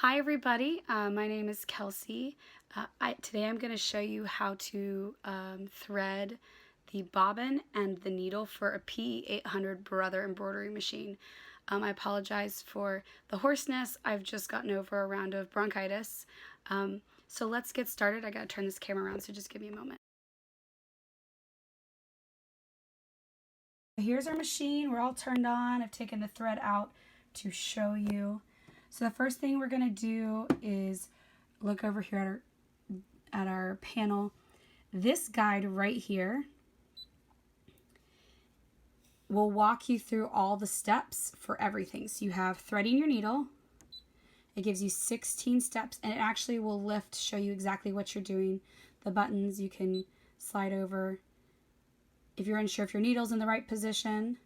Hi everybody, my name is Kelsey. Today I'm going to show you how to thread the bobbin and the needle for a PE800 Brother embroidery machine. I apologize for the hoarseness. I've just gotten over a round of bronchitis. So let's get started. I got to turn this camera around, so just give me a moment. Here's our machine. We're all turned on. I've taken the thread out to show you. So the first thing we're going to do is look over here at our panel. This guide right here will walk you through all the steps for everything. So you have threading your needle. It gives you 16 steps, and it actually will show you exactly what you're doing. The buttons you can slide over if you're unsure if your needle's in the right position.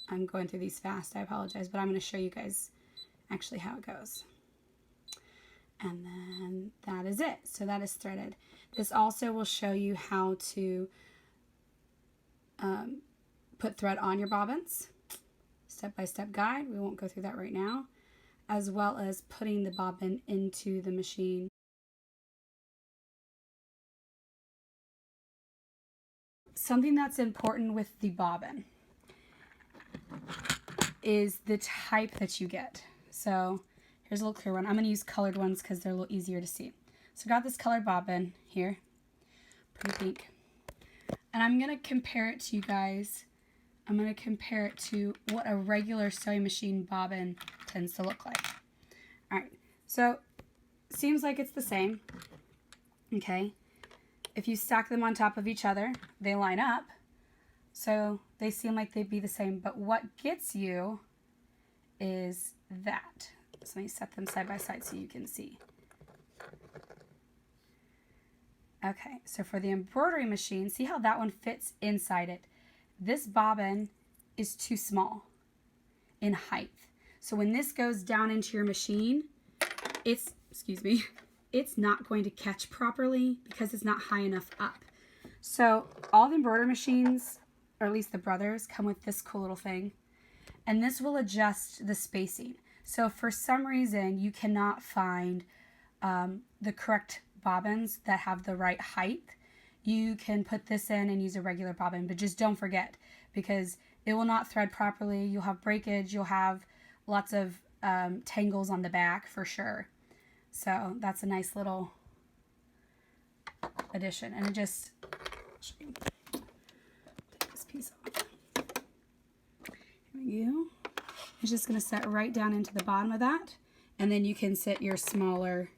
I'm going through these fast, I apologize, but I'm going to show you guys actually how it goes. And then that is it. So that is threaded. This also will show you how to put thread on your bobbins. Step-by-step guide. We won't go through that right now. As well as putting the bobbin into the machine. Something that's important with the bobbin is the type that you get. So here's a little clear one. I'm going to use colored ones because they're a little easier to see. So I got this colored bobbin here, pretty pink. And I'm going to compare it to you guys. I'm going to compare it to what a regular sewing machine bobbin tends to look like. All right, so seems like it's the same. Okay, if you stack them on top of each other, they line up. So they seem like they'd be the same, but what gets you is that. So let me set them side by side so you can see. Okay, so for the embroidery machine, see how that one fits inside it? This bobbin is too small in height. So when this goes down into your machine, it's not going to catch properly because it's not high enough up. So all the embroidery machines, or at least the Brothers, come with this cool little thing. And this will adjust the spacing. So if for some reason you cannot find the correct bobbins that have the right height, you can put this in and use a regular bobbin. But just don't forget, because it will not thread properly. You'll have breakage. You'll have lots of tangles on the back for sure. So that's a nice little addition. And it just, I'll show you. Take this piece off. Here we go. It's just going to set right down into the bottom of that. And then you can sit your smaller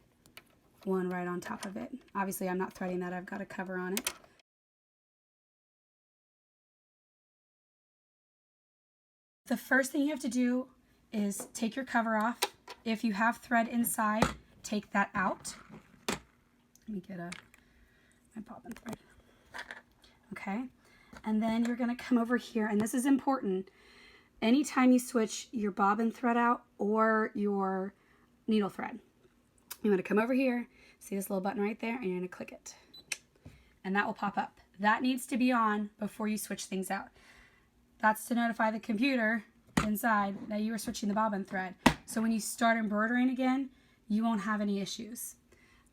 one right on top of it. Obviously, I'm not threading that. I've got a cover on it. The first thing you have to do is take your cover off. If you have thread inside, take that out. Let me get my bobbin thread. Okay, and then you're going to come over here, and this is important. Anytime you switch your bobbin thread out or your needle thread, you're going to come over here, see this little button right there, and you're going to click it. And that will pop up. That needs to be on before you switch things out. That's to notify the computer inside that you are switching the bobbin thread. So when you start embroidering again, you won't have any issues.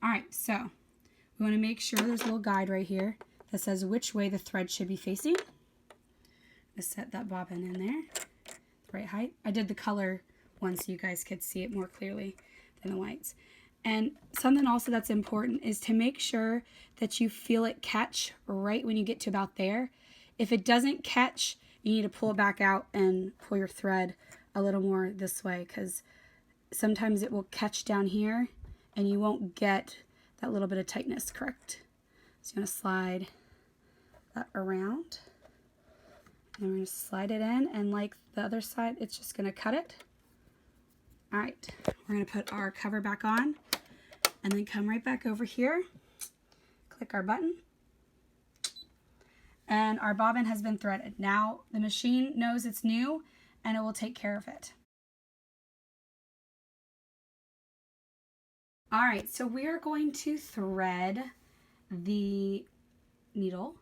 All right, so we want to make sure there's a little guide right here that says which way the thread should be facing. Let's set that bobbin in there, the right height. I did the color one so you guys could see it more clearly than the whites. And something also that's important is to make sure that you feel it catch right when you get to about there. If it doesn't catch, you need to pull it back out and pull your thread a little more this way, because sometimes it will catch down here and you won't get that little bit of tightness correct. So you're going to slide that around. And we're going to slide it in, and like the other side, it's just going to cut it. All right, we're going to put our cover back on and then come right back over here, click our button, and our bobbin has been threaded. Now the machine knows it's new and it will take care of it. All right, so we are going to thread the needle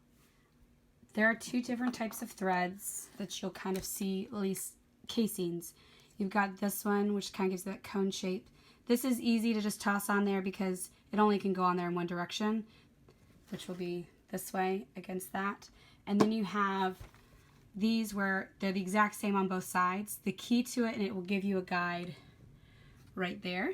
There are two different types of threads that you'll kind of see, at least casings. You've got this one, which kind of gives that cone shape. This is easy to just toss on there because it only can go on there in one direction, which will be this way against that. And then you have these where they're the exact same on both sides. The key to it, and it will give you a guide right there.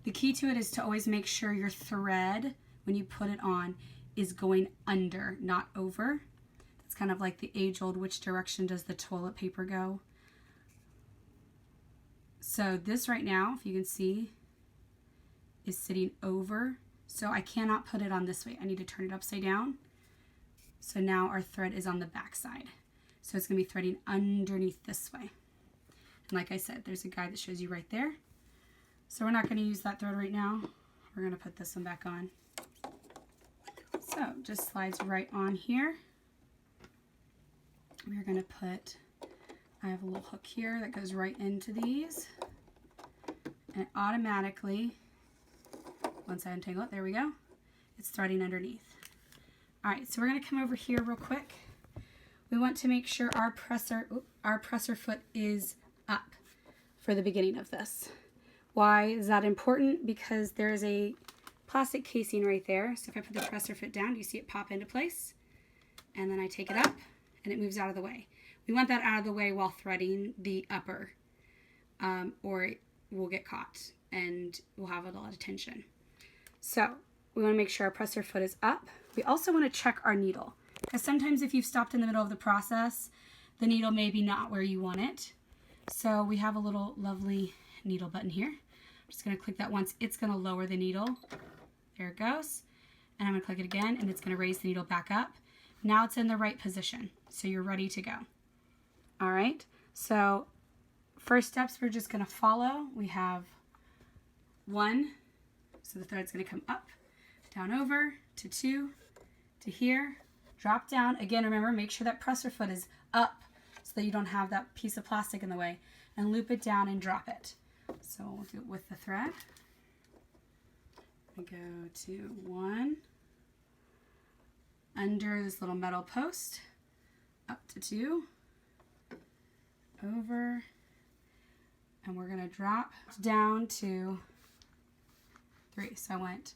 The key to it is to always make sure your thread, when you put it on, is going under, not over. It's kind of like the age-old, which direction does the toilet paper go? So this right now, if you can see, is sitting over. So I cannot put it on this way. I need to turn it upside down. So now our thread is on the back side. So it's going to be threading underneath this way. And like I said, there's a guide that shows you right there. So we're not going to use that thread right now. We're going to put this one back on. So just slides right on here. We're going to put, I have a little hook here that goes right into these. And automatically, once I untangle it, there we go, it's threading underneath. All right, so we're going to come over here real quick. We want to make sure our presser foot is up for the beginning of this. Why is that important? Because there's a plastic casing right there. So if I put the presser foot down, you see it pop into place. And then I take it up and it moves out of the way. We want that out of the way while threading the upper, or it will get caught and we'll have a lot of tension. So we want to make sure our presser foot is up. We also want to check our needle, because sometimes if you've stopped in the middle of the process, the needle may be not where you want it. So we have a little lovely needle button here. I'm just going to click that once. It's going to lower the needle. There it goes. And I'm going to click it again, and it's going to raise the needle back up. Now it's in the right position, so you're ready to go. All right, so first steps we're just going to follow. We have 1, so the thread's going to come up, down over, to 2, to here, drop down. Again, remember, make sure that presser foot is up so that you don't have that piece of plastic in the way, and loop it down and drop it. So we'll do it with the thread. I go to 1, under this little metal post, up to 2, over, and we're going to drop down to 3. So I went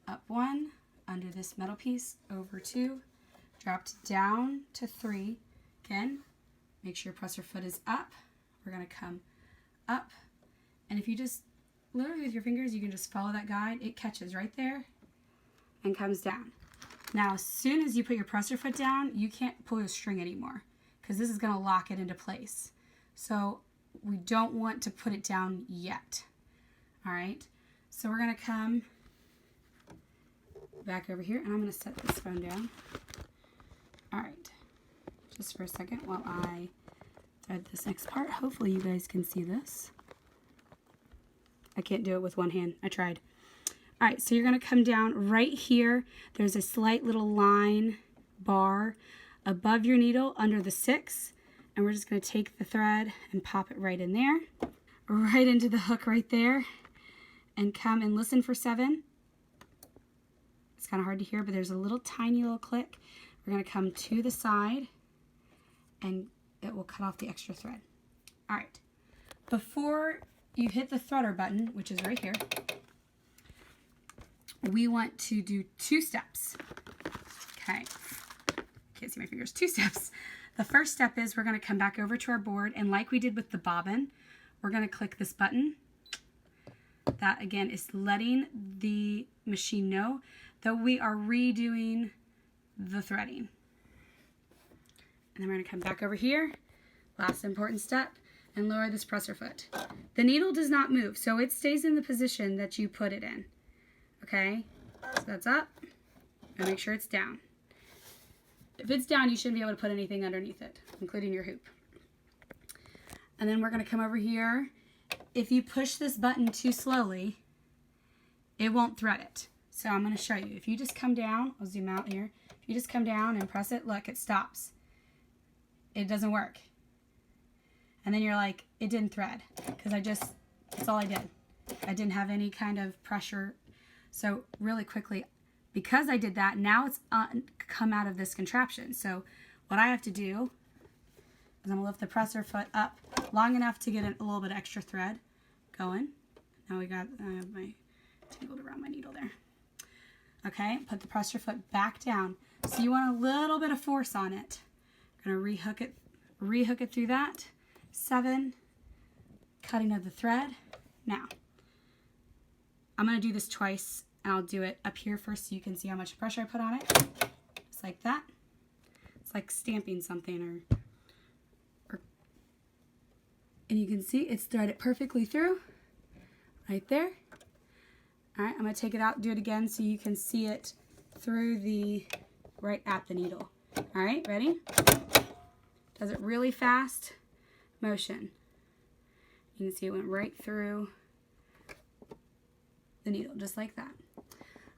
up 1, under this metal piece, over 2, dropped down to 3. Again, make sure your presser foot is up. We're going to come up, and if you just literally with your fingers, you can just follow that guide. It catches right there and comes down. Now, as soon as you put your presser foot down, you can't pull your string anymore because this is going to lock it into place. So we don't want to put it down yet. All right, so we're going to come back over here, and I'm going to set this phone down. All right, just for a second while I thread this next part. Hopefully you guys can see this. I can't do it with one hand. I tried. All right, so you're going to come down right here. There's a slight little line bar above your needle under the 6, and we're just going to take the thread and pop it right in there, right into the hook right there, and come and listen for 7. It's kind of hard to hear, but there's a little tiny little click. We're going to come to the side, and it will cut off the extra thread. All right, before you hit the threader button, which is right here, we want to do 2 steps. Okay, can't see my fingers. 2 steps. The first step is we're going to come back over to our board, and like we did with the bobbin, we're going to click this button. That again is letting the machine know that we are redoing the threading. And then we're going to come back over here, last important step, and lower this presser foot. The needle does not move, so it stays in the position that you put it in. Okay, so that's up, and make sure it's down. If it's down, you shouldn't be able to put anything underneath it, including your hoop. And then we're going to come over here. If you push this button too slowly, it won't thread it. So I'm going to show you. If you just come down, I'll zoom out here. If you just come down and press it, look, it stops. It doesn't work. And then you're like, it didn't thread, because that's all I did. I didn't have any kind of pressure. So really quickly, because I did that, now it's come out of this contraption. So what I have to do is I'm going to lift the presser foot up long enough to get a little bit of extra thread going. Now we got my tangled around my needle there. Okay, put the presser foot back down. So you want a little bit of force on it. I'm going to rehook it through that. 7, cutting of the thread. Now, I'm going to do this twice, and I'll do it up here first so you can see how much pressure I put on it. Just like that. It's like stamping something, and you can see it's threaded perfectly through right there. All right, I'm going to take it out, do it again so you can see it through right at the needle. All right, ready? Does it really fast. Motion. You can see it went right through the needle, just like that.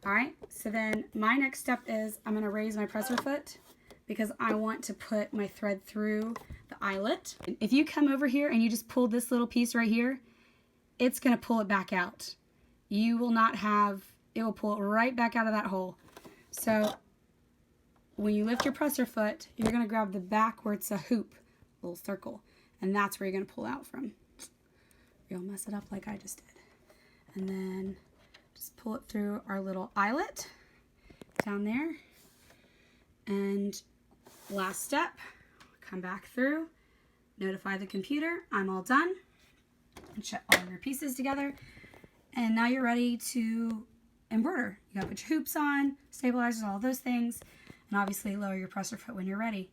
All right, so then my next step is I'm going to raise my presser foot because I want to put my thread through the eyelet. If you come over here and you just pull this little piece right here, it's going to pull it back out. You will not have, it will pull it right back out of that hole. So when you lift your presser foot, you're going to grab the back where it's a hoop, a little circle, and that's where you're going to pull out from. You'll mess it up like I just did. And then just pull it through our little eyelet down there. And last step, come back through, notify the computer, I'm all done, and shut all your pieces together. And now you're ready to embroider. You gotta put your hoops on, stabilizers, all those things, and obviously lower your presser foot when you're ready.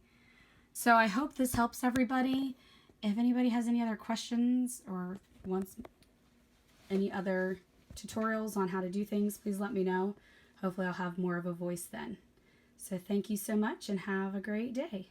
So I hope this helps everybody. If anybody has any other questions or wants any other tutorials on how to do things, please let me know. Hopefully I'll have more of a voice then. So thank you so much and have a great day.